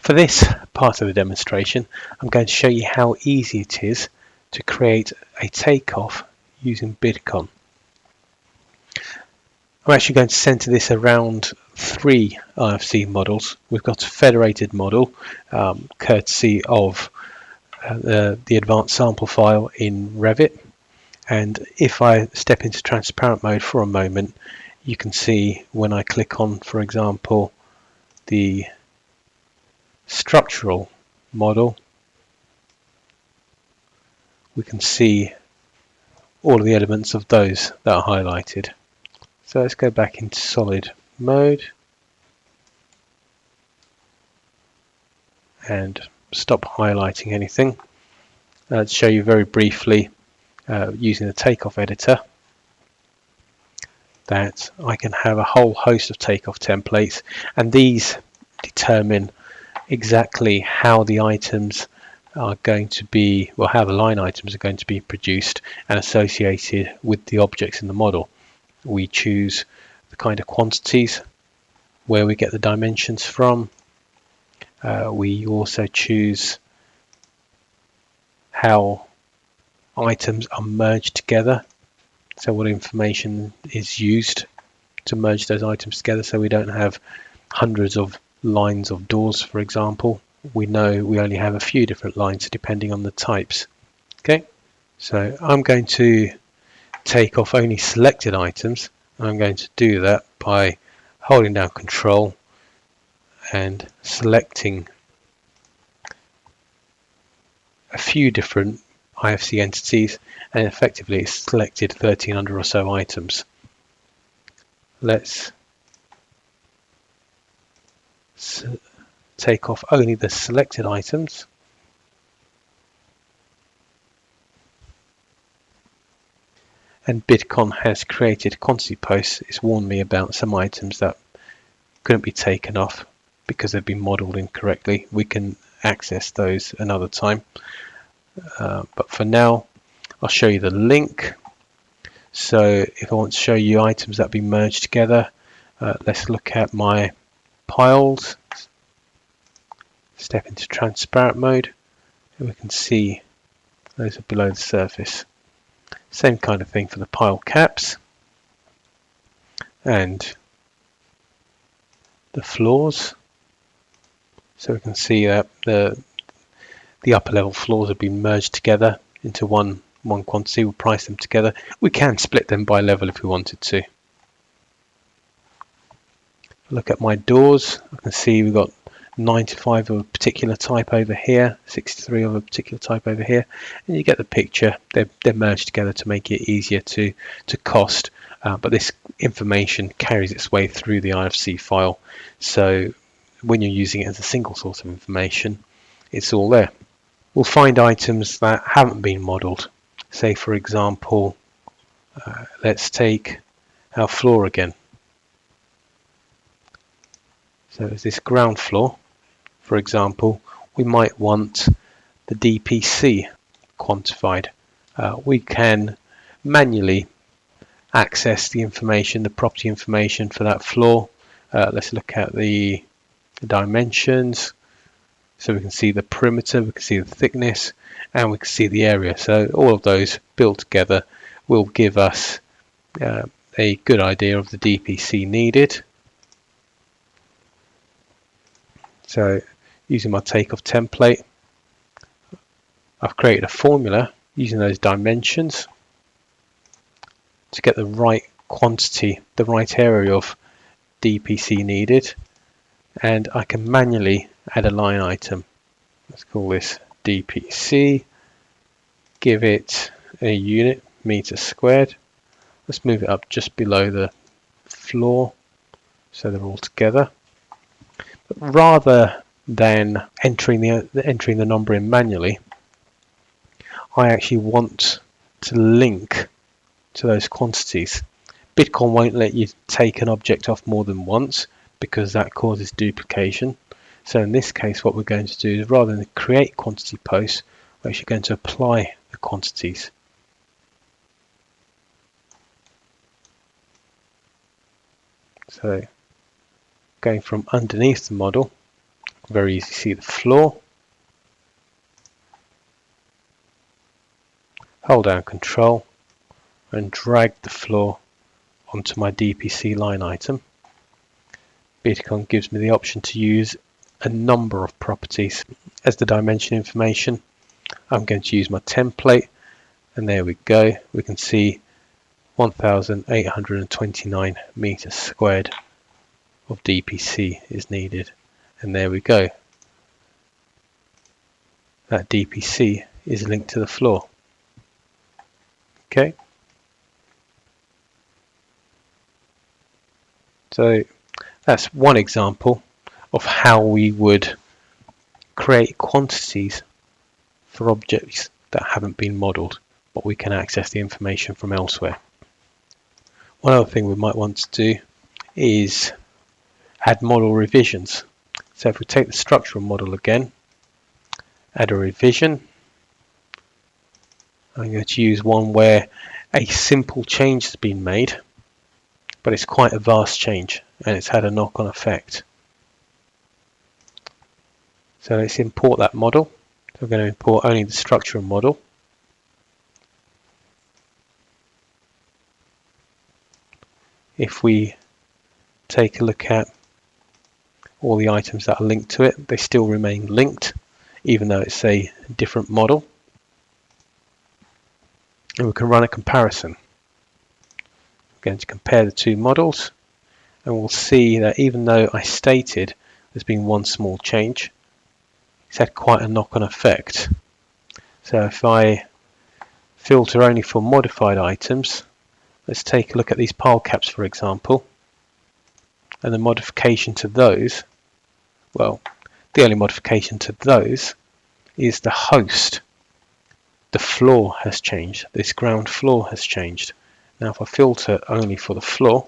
For this part of the demonstration, I'm going to show you how easy it is to create a takeoff using Bidcon. I'm actually going to center this around three IFC models. We've got a federated model, courtesy of the advanced sample file in Revit. And if I step into transparent mode for a moment, you can see when I click on, for example, the structural model, we can see all of the elements of those that are highlighted. So let's go back into solid mode and stop highlighting anything. To show you very briefly, using the takeoff editor, that I can have a whole host of takeoff templates, and these determine exactly how the items are going to be, well, how the line items are going to be produced and associated with the objects in the model. We choose the kind of quantities, where we get the dimensions from. We also choose how items are merged together, so what information is used to merge those items together, so we don't have hundreds of lines of doors, for example. We know we only have a few different lines depending on the types. Okay, so I'm going to take off only selected items. I'm going to do that by holding down Control and selecting a few different IFC entities, and effectively it's selected 1300 or so items. Let's take off only the selected items. And Bidcon has created quantity posts. It's warned me about some items that couldn't be taken off because they've been modeled incorrectly. We can access those another time. But for now, I'll show you the link. So if I want to show you items that have been merged together, let's look at my piles. Step into transparent mode, and we can see those are below the surface. Same kind of thing for the pile caps and the floors. So we can see that the upper level floors have been merged together into one quantity. We'll price them together. We can split them by level if we wanted to. Look at my doors. I can see we've got 95 of a particular type over here, 63 of a particular type over here, and you get the picture. They're merged together to make it easier to cost, but this information carries its way through the IFC file, so when you're using it as a single source of information, it's all there. We'll find items that haven't been modeled. Say for example, let's take our floor again. So it's this ground floor. For example, we might want the DPC quantified. We can manually access the information, the property information for that floor. Let's look at the dimensions. So we can see the perimeter, we can see the thickness, and we can see the area. So all of those built together will give us a good idea of the DPC needed. So using my takeoff template, I've created a formula using those dimensions to get the right quantity, the right area of DPC needed, and I can manually add a line item. Let's call this DPC, give it a unit, meter squared. Let's move it up just below the floor so they're all together. But rather than entering the number in manually, I actually want to link to those quantities. Bidcon won't let you take an object off more than once because that causes duplication. So in this case, what we're going to do is, rather than create quantity posts, we're actually going to apply the quantities. So going from underneath the model, Very easy to see the floor. Hold down Control and drag the floor onto my DPC line item. Bidcon gives me the option to use a number of properties as the dimension information. I'm going to use my template, and there we go. We can see 1,829 meters squared of DPC is needed, and there we go. That DPC is linked to the floor. Okay. So that's one example of how we would create quantities for objects that haven't been modeled, but we can access the information from elsewhere. One other thing we might want to do is add model revisions. So if we take the structural model again, add a revision. I'm going to use one where a simple change has been made, but it's quite a vast change and it's had a knock-on effect. So let's import that model. So we're going to import only the structural model. If we take a look at all the items that are linked to it, they still remain linked, even though it's a different model. And we can run a comparison. We're going to compare the two models, and we'll see that even though I stated there's been one small change, it's had quite a knock-on effect. So if I filter only for modified items, let's take a look at these pile caps, for example, and the modification to those, well, the only modification to those is the host. The floor has changed. This ground floor has changed. Now if I filter only for the floor,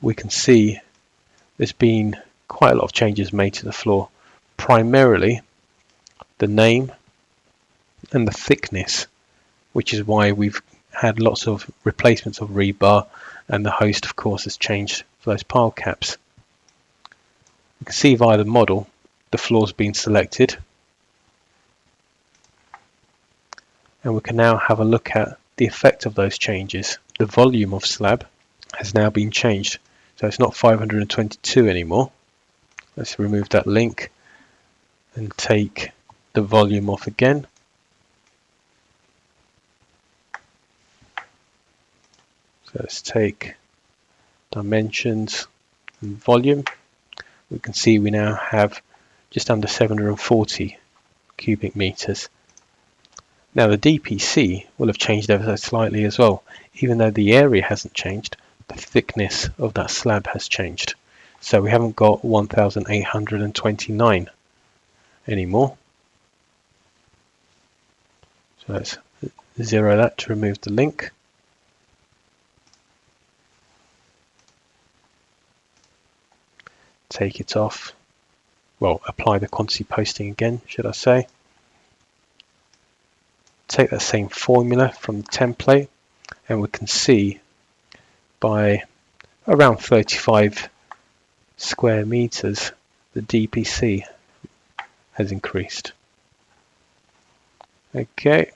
we can see there's been quite a lot of changes made to the floor. Primarily the name and the thickness, which is why we've had lots of replacements of rebar, and the host of course has changed for those pile caps. You can see via the model the floor's been selected, and we can now have a look at the effect of those changes. The volume of slab has now been changed, so it's not 522 anymore. Let's remove that link and take the volume off again. So let's take dimensions and volume. We can see we now have just under 740 cubic meters. Now the DPC will have changed ever so slightly as well. Even though the area hasn't changed, the thickness of that slab has changed. So we haven't got 1,829 anymore. So let's zero that to remove the link. Take it off. Well, apply the quantity posting again, should I say. Take that same formula from the template, and we can see by around 35 square meters the DPC has increased. Okay,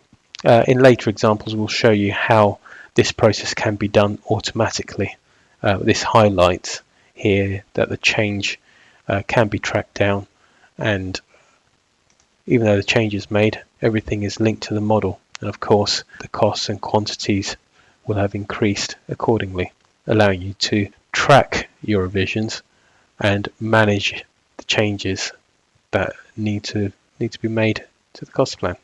in later examples we'll show you how this process can be done automatically. This highlights here that the change can be tracked down, and even though the change is made, everything is linked to the model, and of course the costs and quantities will have increased accordingly, allowing you to track your revisions and manage the changes that need to be made to the cost plan.